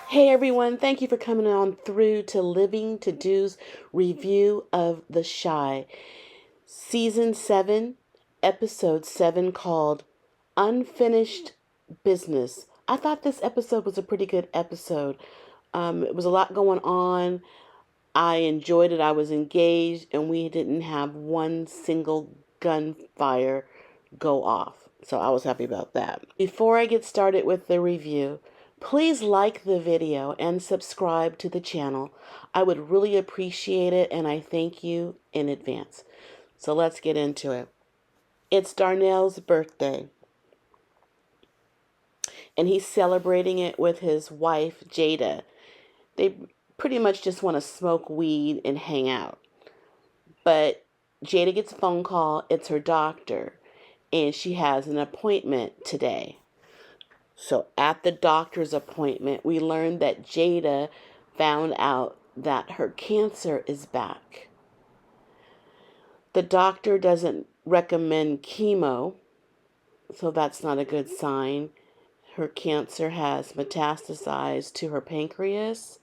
Hey everyone, thank you for coming on through to Living to Do's review of The Shy, Season 7, Episode 7, called Unfinished Business. I thought this episode was a pretty good episode. It was a lot going on. I enjoyed it. I was engaged, and we didn't have one single gunfire go off. So I was happy about that. Before I get started with the review, please like the video and subscribe to the channel. I would really appreciate it, and I thank you in advance. So let's get into it. It's Darnell's birthday, and he's celebrating it with his wife, Jada. They pretty much just want to smoke weed and hang out. But Jada gets a phone call. It's her doctor, and she has an appointment today. So at the doctor's appointment, we learned that Jada found out that her cancer is back. The doctor doesn't recommend chemo, so that's not a good sign. Her cancer has metastasized to her pancreas,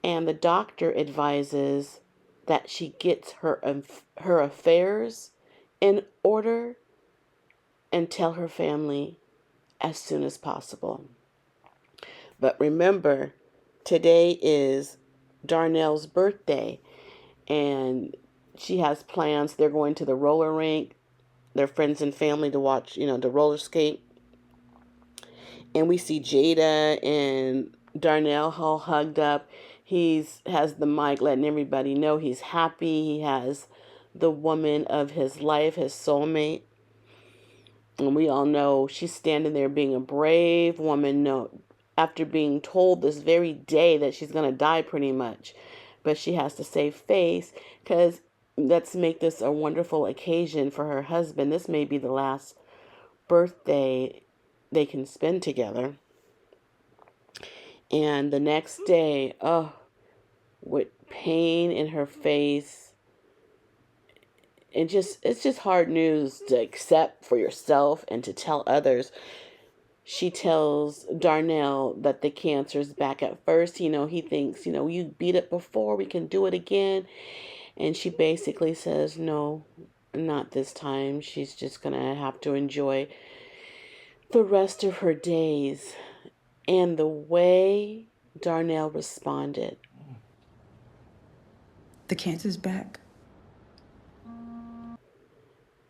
and the doctor advises that she gets her affairs in order and tell her family as soon as possible. But remember, today is Darnell's birthday, and she has plans. They're going to the roller rink, their friends and family, to watch, the roller skate. And we see Jada and Darnell all hugged up. Has the mic letting everybody know he's happy. He has the woman of his life, his soulmate. And we all know she's standing there being a brave woman, after being told this very day that she's going to die pretty much. But she has to save face, because let's make this a wonderful occasion for her husband. This may be the last birthday they can spend together. And the next day, with pain in her face, and it's just hard news to accept for yourself and to tell others. She tells Darnell that the cancer's back. At first, he thinks, you beat it before, we can do it again. And she basically says, no, not this time. She's just going to have to enjoy the rest of her days. And the way Darnell responded. The cancer's back.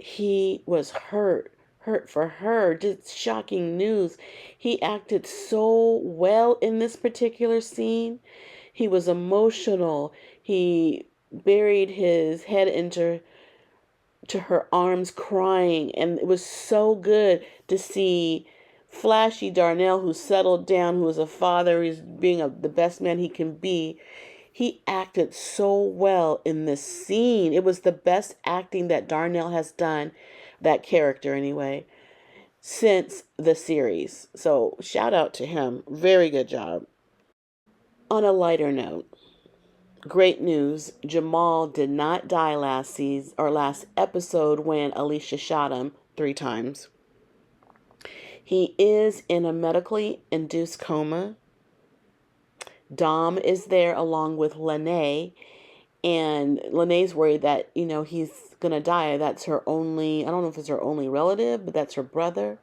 He was hurt for her. Just shocking news. He acted so well in this particular scene. He was emotional. He buried his head into her arms, crying, and it was so good to see flashy Darnell, who settled down, who was a father, he's being the best man he can be. He acted so well in this scene. It was the best acting that Darnell has done, that character anyway, since the series. So shout out to him. Very good job. On a lighter note, great news. Jamal did not die last episode when Alicia shot him 3 times. He is in a medically induced coma. Dom is there along with Lene, and Lene's worried that, he's going to die. That's her only, I don't know if it's her only relative, but that's her brother.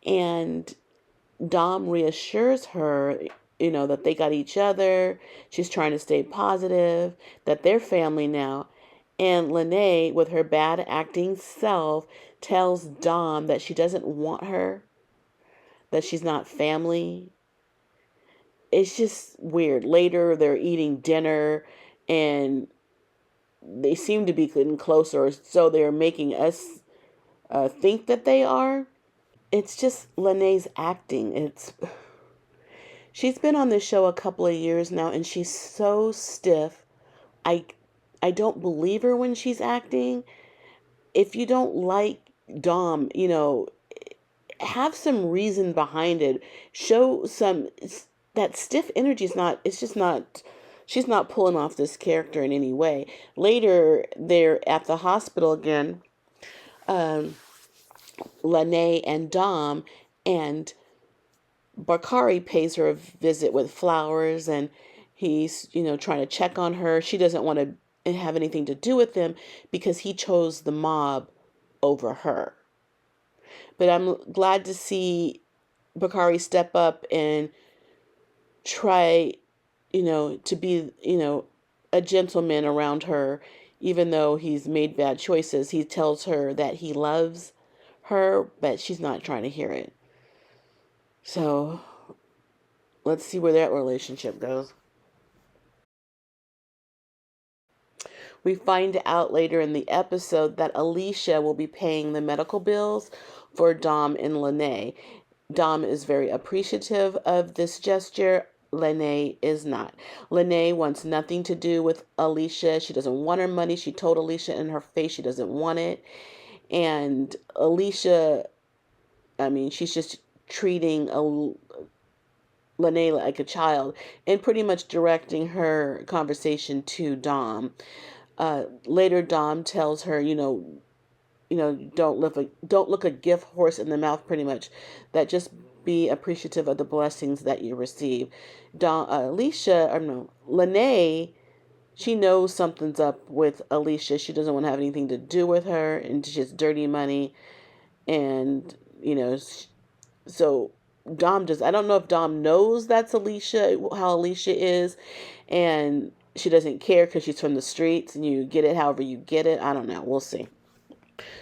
And Dom reassures her, that they got each other. She's trying to stay positive, that they're family now. And Lene, with her bad acting self, tells Dom that she doesn't want her, that she's not family. It's just weird. Later, they're eating dinner, and they seem to be getting closer, so they're making us think that they are. It's just Lene's acting. She's been on this show a couple of years now, and she's so stiff. I don't believe her when she's acting. If you don't like Dom, have some reason behind it. Show some, that stiff energy is not, it's just not, she's not pulling off this character in any way. Later, they're at the hospital again, Lene and Dom, and Bakari pays her a visit with flowers, and he's, trying to check on her. She doesn't want to have anything to do with him because he chose the mob over her. But I'm glad to see Bakari step up and try, to be, a gentleman around her, even though he's made bad choices. He tells her that he loves her, but she's not trying to hear it. So let's see where that relationship goes. We find out later in the episode that Alicia will be paying the medical bills for Dom and Lene. Dom is very appreciative of this gesture. Lene is not. Lene wants nothing to do with Alicia. She doesn't want her money. She told Alicia in her face she doesn't want it. And Alicia, I mean, she's just treating Lene like a child and pretty much directing her conversation to Dom. Later, Dom tells her, don't look a gift horse in the mouth, pretty much. That just be appreciative of the blessings that you receive. Alicia, or no, Lene, she knows something's up with Alicia. She doesn't want to have anything to do with her, and just dirty money. And so Dom just, I don't know if Dom knows that's Alicia, how Alicia is, and she doesn't care because she's from the streets and you get it however you get it. I don't know. We'll see.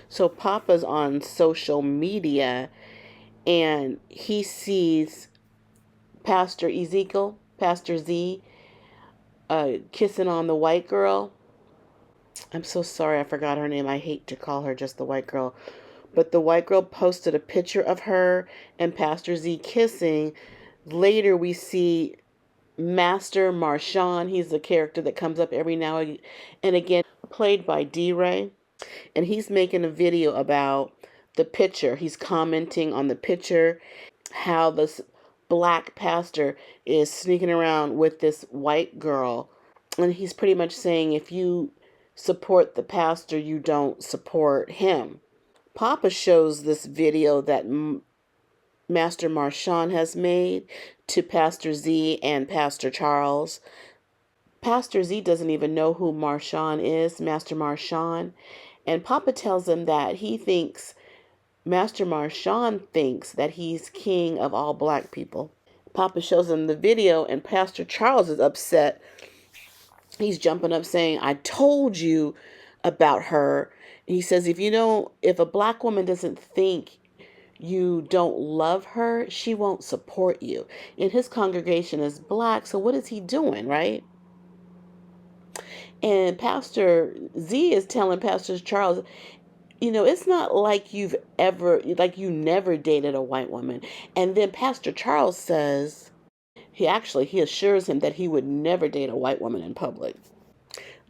So Papa's on social media and he sees Pastor Z, kissing on the white girl. I'm so sorry, I forgot her name. I hate to call her just the white girl. But the white girl posted a picture of her and Pastor Z kissing. Later, we see Master Marshawn. He's the character that comes up every now and again, played by D-Ray. And he's making a video about the picture. He's commenting on the picture, how this black pastor is sneaking around with this white girl. And he's pretty much saying, if you support the pastor, you don't support him. Papa shows this video that Master Marshawn has made to Pastor Z and Pastor Charles. Pastor Z doesn't even know who Marshawn is, Master Marshawn. And Papa tells him that Master Marshawn thinks that he's king of all black people. Papa shows him the video, and Pastor Charles is upset. He's jumping up saying, I told you about her. He says, if a black woman doesn't think you don't love her, she won't support you. And his congregation is black, so what is he doing, right? And Pastor Z is telling Pastor Charles, it's not like you never dated a white woman. And then Pastor Charles says, he assures him that he would never date a white woman in public.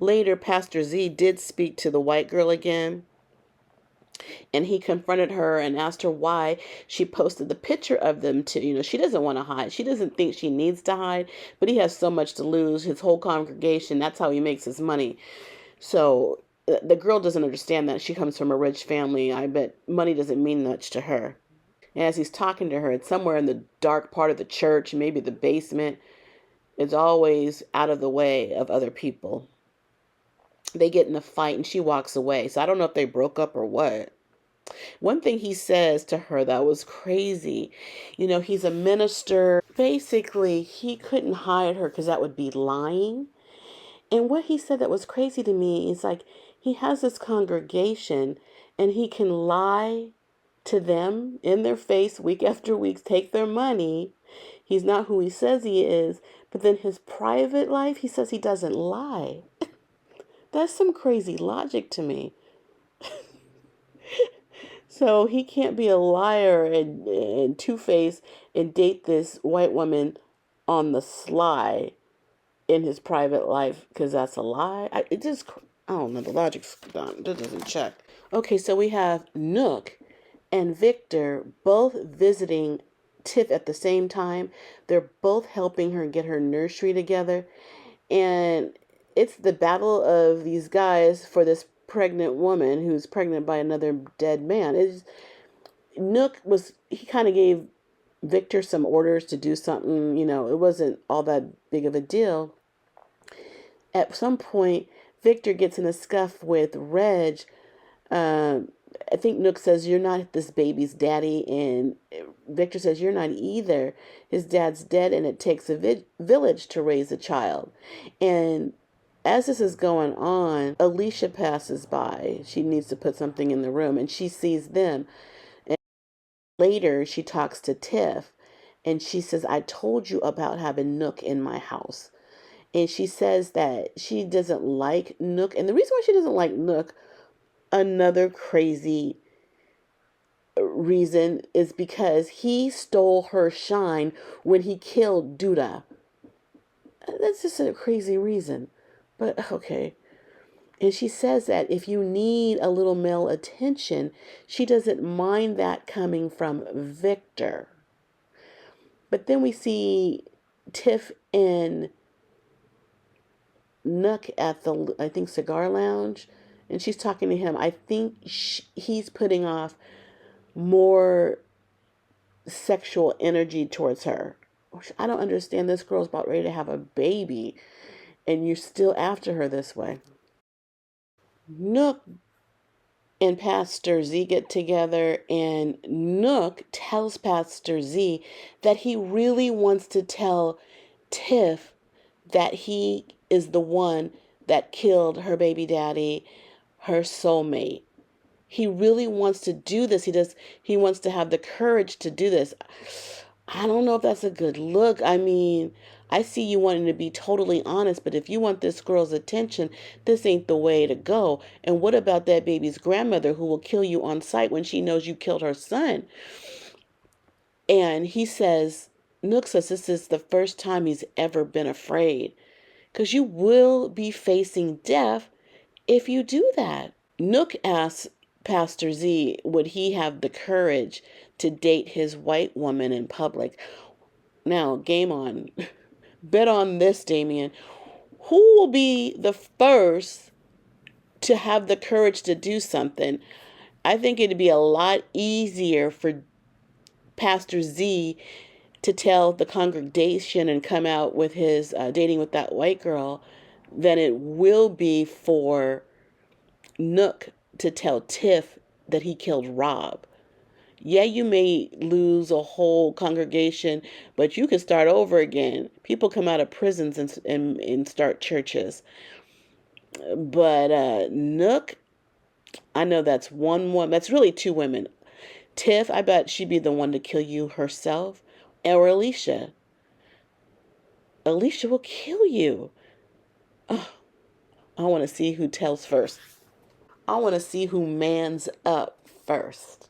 Later, Pastor Z did speak to the white girl again, and he confronted her and asked her why she posted the picture of them too. She doesn't want to hide. She doesn't think she needs to hide, but he has so much to lose. His whole congregation, that's how he makes his money. So the girl doesn't understand that. She comes from a rich family. I bet money doesn't mean much to her. And as he's talking to her, it's somewhere in the dark part of the church, maybe the basement. It's always out of the way of other people. They get in a fight and she walks away. So I don't know if they broke up or what. One thing he says to her that was crazy, he's a minister. Basically, he couldn't hire her because that would be lying. And what he said that was crazy to me is like, he has this congregation and he can lie to them in their face week after week, take their money. He's not who he says he is. But then his private life, he says he doesn't lie. That's some crazy logic to me. So he can't be a liar and two-faced and date this white woman on the sly in his private life because that's a lie. I don't know. The logic's done. That doesn't check. Okay, so we have Nook and Victor both visiting Tiff at the same time. They're both helping her get her nursery together. And it's the battle of these guys for this pregnant woman who's pregnant by another dead man. He kind of gave Victor some orders to do something. It wasn't all that big of a deal. At some point, Victor gets in a scuff with Reg. Um, I think Nook says, "You're not this baby's daddy," and Victor says, "You're not either. His dad's dead, and it takes a village to raise a child." And as this is going on, Alicia passes by. She needs to put something in the room, and she sees them. And later, she talks to Tiff, and she says, "I told you about having Nook in my house." And she says that she doesn't like Nook. And the reason why she doesn't like Nook, another crazy reason, is because he stole her shine when he killed Duda. That's just a crazy reason. But okay. And she says that if you need a little male attention, she doesn't mind that coming from Victor. But then we see Tiff and Nook at the, I think, cigar lounge, and she's talking to him. I think he's putting off more sexual energy towards her. I don't understand. This girl's about ready to have a baby, and you're still after her this way. Nook and Pastor Z get together, and Nook tells Pastor Z that he really wants to tell Tiff that he is the one that killed her baby daddy, her soulmate. He really wants to do this. He wants to have the courage to do this. I don't know if that's a good look. I mean, I see you wanting to be totally honest, but if you want this girl's attention, this ain't the way to go. And what about that baby's grandmother who will kill you on sight when she knows you killed her son? And he says, Nook says this is the first time he's ever been afraid, because you will be facing death if you do that. Nook asks Pastor Z, would he have the courage to date his white woman in public? Now, game on. Bet on this, Damien. Who will be the first to have the courage to do something? I think it'd be a lot easier for Pastor Z to tell the congregation and come out with his dating with that white girl than it will be for Nook to tell Tiff that he killed Rob. Yeah, you may lose a whole congregation, but you can start over again. People come out of prisons and start churches. But Nook, I know that's one woman. That's really two women. Tiff, I bet she'd be the one to kill you herself. Or Alicia. Alicia will kill you. Oh, I want to see who tells first. I want to see who mans up first.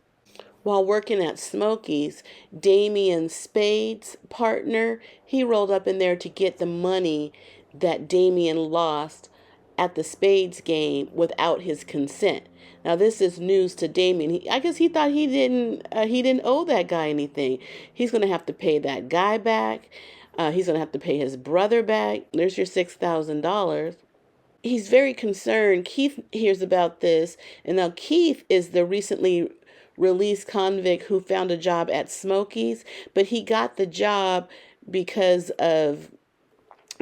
While working at Smokey's, Damien Spade's partner, he rolled up in there to get the money that Damien lost at the Spades game without his consent. Now this is news to Damien. I guess he thought he didn't owe that guy anything. He's gonna have to pay that guy back. He's gonna have to pay his brother back. There's your $6,000. He's very concerned. Keith hears about this, and now Keith is the recently released convict who found a job at Smokey's, but he got the job because of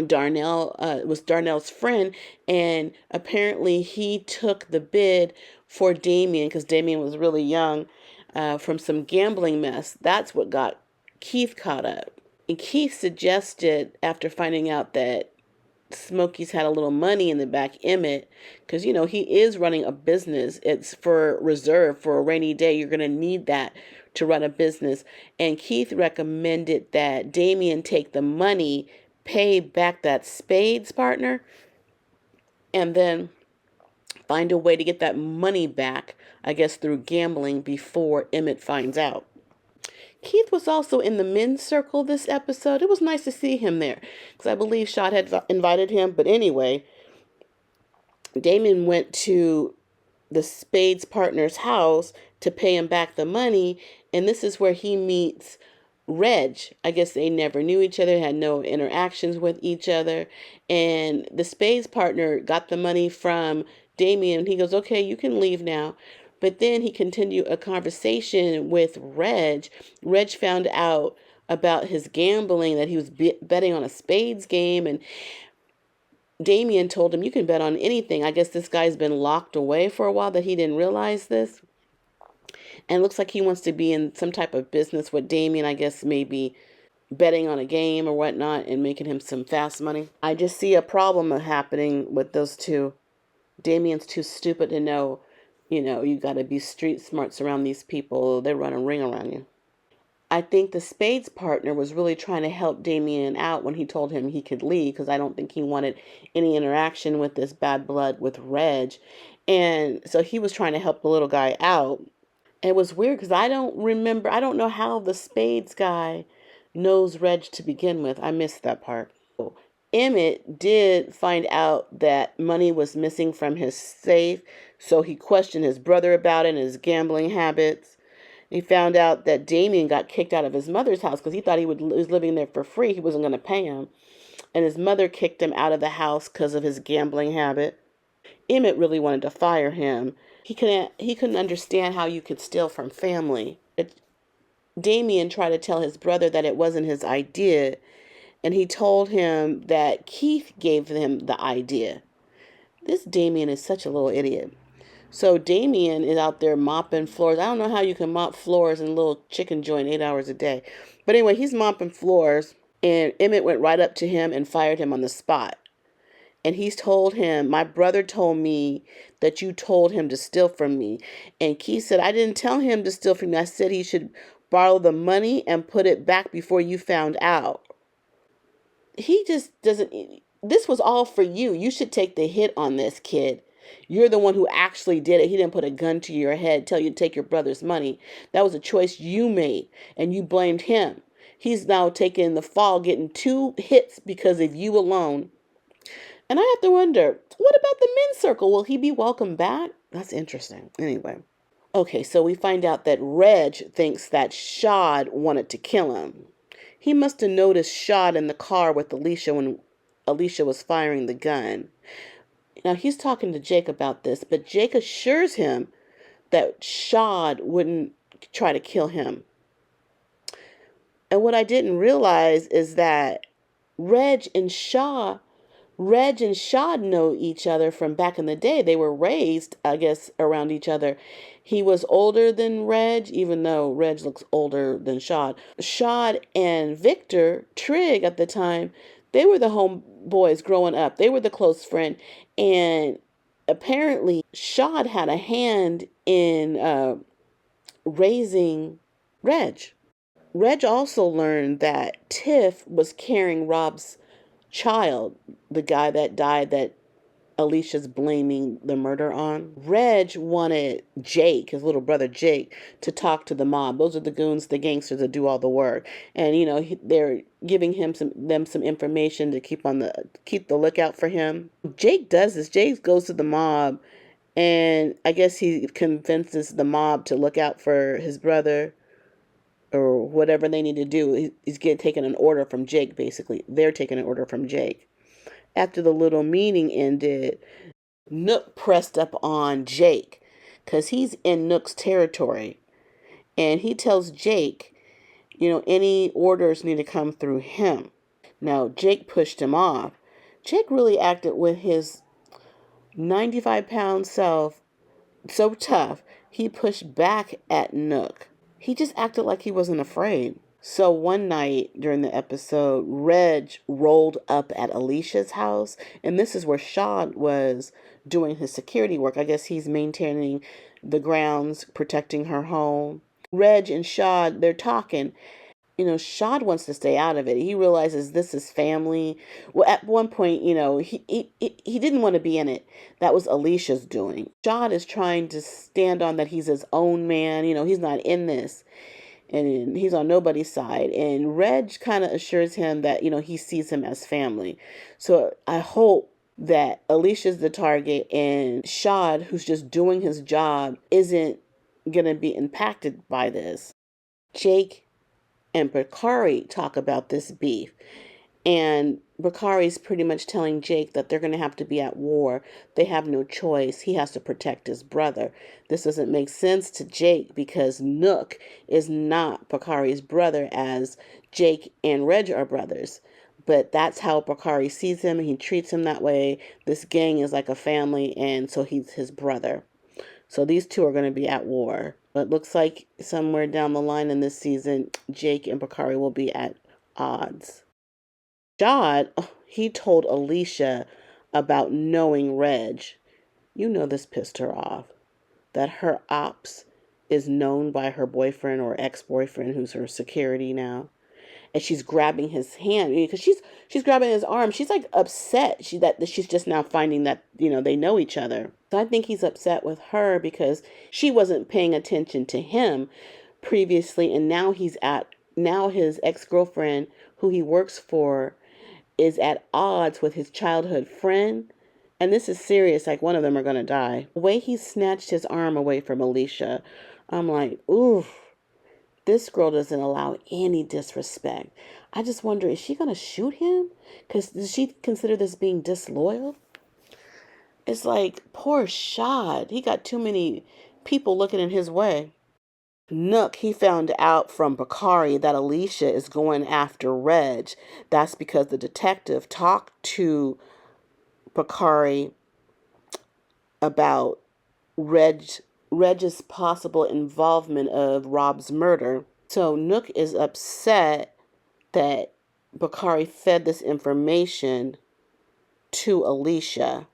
Darnell. It was Darnell's friend, and apparently he took the bid for Damien because Damien was really young, from some gambling mess. That's what got Keith caught up. And Keith suggested, after finding out that Smokey's had a little money in the back, Emmett, because he is running a business. It's for reserve for a rainy day. You're going to need that to run a business. And Keith recommended that Damien take the money, pay back that Spades partner, and then find a way to get that money back, I guess through gambling, before Emmett finds out. Keith was also in the men's circle this episode. It was nice to see him there because I believe Shad had invited him. But anyway, Damon went to the Spades partner's house to pay him back the money. And this is where he meets Reg. I guess they never knew each other, had no interactions with each other. And the Spades partner got the money from Damien. He goes, okay, you can leave now. But then he continued a conversation with Reg. Reg found out about his gambling, that he was betting on a spades game, and Damien told him, you can bet on anything. I guess this guy's been locked away for a while, that he didn't realize this. And it looks like he wants to be in some type of business with Damien, I guess maybe betting on a game or whatnot and making him some fast money. I just see a problem happening with those two. Damien's too stupid to know, you got to be street smarts around these people. They run a ring around you. I think the Spades partner was really trying to help Damien out when he told him he could leave, because I don't think he wanted any interaction with this bad blood with Reg. And so he was trying to help the little guy out. It was weird because I don't know how the Spades guy knows Reg to begin with. I missed that part. Emmett did find out that money was missing from his safe, so he questioned his brother about it and his gambling habits. He found out that Damien got kicked out of his mother's house because he thought he was living there for free. He wasn't going to pay him. And his mother kicked him out of the house because of his gambling habit. Emmett really wanted to fire him. He couldn't understand how you could steal from family. Damien tried to tell his brother that it wasn't his idea, and he told him that Keith gave him the idea. This Damien is such a little idiot. So Damien is out there mopping floors. I don't know how you can mop floors in a little chicken joint 8 hours a day. But anyway, he's mopping floors, and Emmett went right up to him and fired him on the spot. And he's told him, my brother told me that you told him to steal from me. And Keith said, I didn't tell him to steal from me. I said he should borrow the money and put it back before you found out. He just doesn't. This was all for you. You should take the hit on this, kid. You're the one who actually did it. He didn't put a gun to your head, tell you to take your brother's money. That was a choice you made, and you blamed him. He's now taking the fall, getting 2 hits because of you alone. And I have to wonder, what about the men's circle? Will he be welcome back? That's interesting. Anyway. Okay, so we find out that Reg thinks that Shad wanted to kill him. He must have noticed Shad in the car with Alicia when Alicia was firing the gun. Now, he's talking to Jake about this, but Jake assures him that Shad wouldn't try to kill him. And what I didn't realize is that Reg and Shad know each other from back in the day. They were raised, I guess, around each other. He was older than Reg, even though Reg looks older than Shad. Shad and Victor Trigg at the time, they were the homeboys growing up. They were the close friend. And apparently, Shad had a hand in raising Reg. Reg also learned that Tiff was carrying Rob's child, the guy that died that Alicia's blaming the murder on. Reg wanted Jake, his little brother Jake, to talk to the mob. Those are the goons, the gangsters that do all the work. And they're giving them some information to keep the lookout for him. Jake does this. Jake goes to the mob, and I guess he convinces the mob to look out for his brother, or whatever they need to do. He's taking an order from Jake, basically. They're taking an order from Jake. After the little meeting ended, Nook pressed up on Jake because he's in Nook's territory. And he tells Jake, any orders need to come through him. Now, Jake pushed him off. Jake really acted with his 95-pound self so tough, he pushed back at Nook. He just acted like he wasn't afraid. So one night during the episode, Reg rolled up at Alicia's house, and this is where Shad was doing his security work. I guess he's maintaining the grounds, protecting her home. Reg and Shad, they're talking. Shad wants to stay out of it. He realizes this is family. Well, at one point, he didn't want to be in it. That was Alicia's doing. Shad is trying to stand on that he's his own man. He's not in this. And he's on nobody's side. And Reg kind of assures him that, he sees him as family. So I hope that Alicia's the target and Shad, who's just doing his job, isn't going to be impacted by this. Jake and Bakari talk about this beef. And Bakari's pretty much telling Jake that they're going to have to be at war. They have no choice. He has to protect his brother. This doesn't make sense to Jake because Nook is not Bakari's brother, as Jake and Reg are brothers. But that's how Bakari sees him, and he treats him that way. This gang is like a family, and so he's his brother. So these two are going to be at war. But it looks like somewhere down the line in this season, Jake and Bakari will be at odds. Shad, he told Alicia about knowing Reg. You know this pissed her off. That her ops is known by her boyfriend or ex-boyfriend, who's her security now. And she's grabbing his hand because she's grabbing his arm. She's like upset that she's just now finding that, they know each other. So I think he's upset with her because she wasn't paying attention to him previously, and now his ex-girlfriend, who he works for, is at odds with his childhood friend. And this is serious, like one of them are going to die. The way he snatched his arm away from Alicia, I'm like, ooh, this girl doesn't allow any disrespect. I just wonder, is she going to shoot him? Because does she consider this being disloyal? It's like, poor Shad. He got too many people looking in his way. Nook, he found out from Bakari that Alicia is going after Reg. That's because the detective talked to Bakari about Reg's possible involvement of Rob's murder. So Nook is upset that Bakari fed this information to Alicia.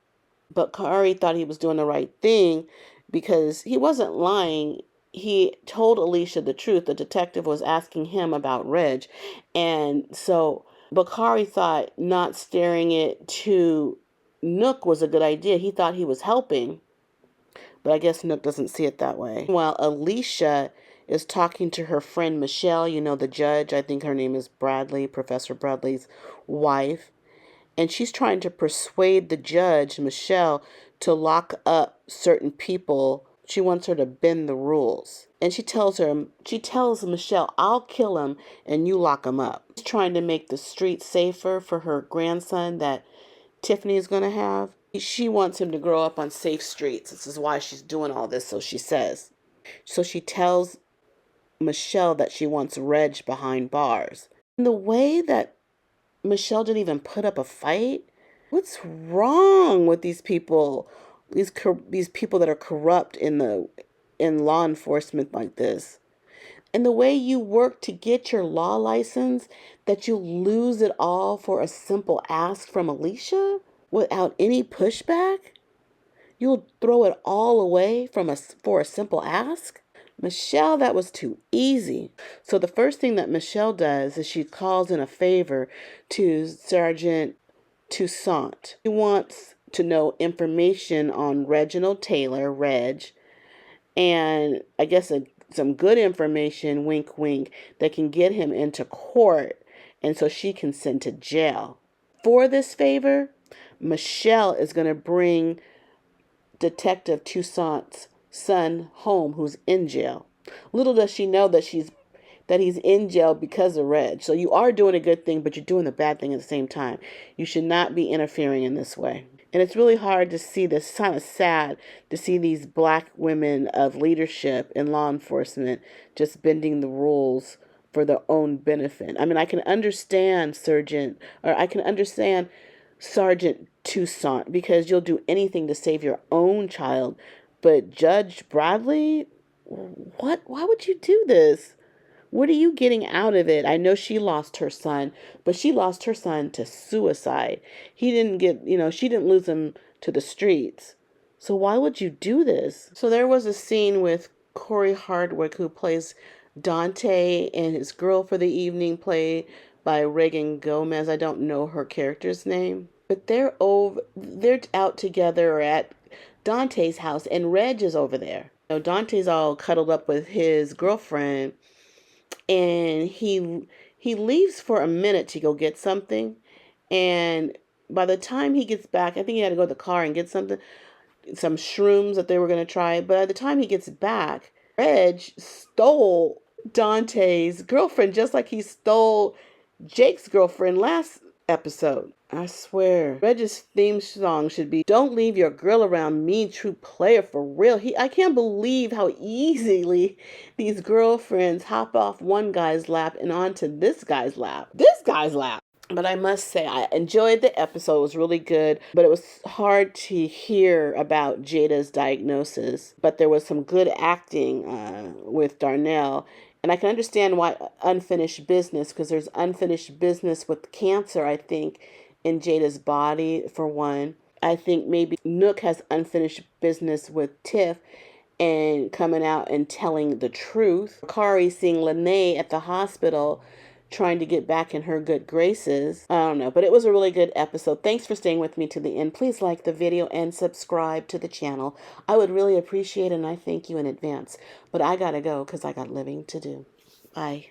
Bakari thought he was doing the right thing because he wasn't lying. He told Alicia the truth. The detective was asking him about Reg. And so Bakari thought not staring it to Nook was a good idea. He thought he was helping. But I guess Nook doesn't see it that way. While Alicia is talking to her friend Michelle, the judge, I think her name is Bradley, Professor Bradley's wife. And she's trying to persuade the judge, Michelle, to lock up certain people. She wants her to bend the rules. And she tells Michelle, I'll kill him and you lock him up. She's trying to make the streets safer for her grandson that Tiffany is going to have. She wants him to grow up on safe streets. This is why she's doing all this, so she says. So she tells Michelle that she wants Reg behind bars. And the way that Michelle didn't even put up a fight, what's wrong with these people? These people that are corrupt in law enforcement like this. And the way you work to get your law license, that you lose it all for a simple ask from Alicia without any pushback? You'll throw it all away for a simple ask? Michelle, that was too easy. So the first thing that Michelle does is she calls in a favor to Sergeant Toussaint. He wants to know information on Reginald Taylor, Reg, and I guess some good information, wink, wink, that can get him into court, and so she can send to jail. For this favor, Michelle is going to bring Detective Toussaint's son home, who's in jail. Little does she know that he's in jail because of Reg. So you are doing a good thing, but you're doing the bad thing at the same time. You should not be interfering in this way. And it's really hard to see this. It's kind of sad to see these black women of leadership in law enforcement just bending the rules for their own benefit. I mean, I can understand Sergeant Toussaint, because you'll do anything to save your own child. But Judge Bradley, why would you do this? What are you getting out of it? I know she lost her son, but she lost her son to suicide. She didn't lose him to the streets. So why would you do this? So there was a scene with Corey Hardwick, who plays Dante, and his girl for the evening, played by Reagan Gomez. I don't know her character's name. But they're out together at Dante's house, and Reg is over there. Dante's all cuddled up with his girlfriend, and he leaves for a minute to go get something. And by the time he gets back, I think he had to go to the car and get some shrooms that they were going to try. But by the time he gets back, Reg stole Dante's girlfriend, just like he stole Jake's girlfriend episode. I swear. Reg's theme song should be "Don't Leave Your Girl Around Me, True Player," for real. I can't believe how easily these girlfriends hop off one guy's lap and onto this guy's lap. This guy's lap. But I must say, I enjoyed the episode. It was really good. But it was hard to hear about Jada's diagnosis. But there was some good acting with Darnell. And I can understand why unfinished business, because there's unfinished business with cancer, I think, in Jada's body, for one. I think maybe Nook has unfinished business with Tiff and coming out and telling the truth. Kari seeing Lene at the hospital trying to get back in her good graces. I don't know, but it was a really good episode. Thanks for staying with me to the end. Please like the video and subscribe to the channel. I would really appreciate it, and I thank you in advance. But I gotta go because I got living to do. Bye.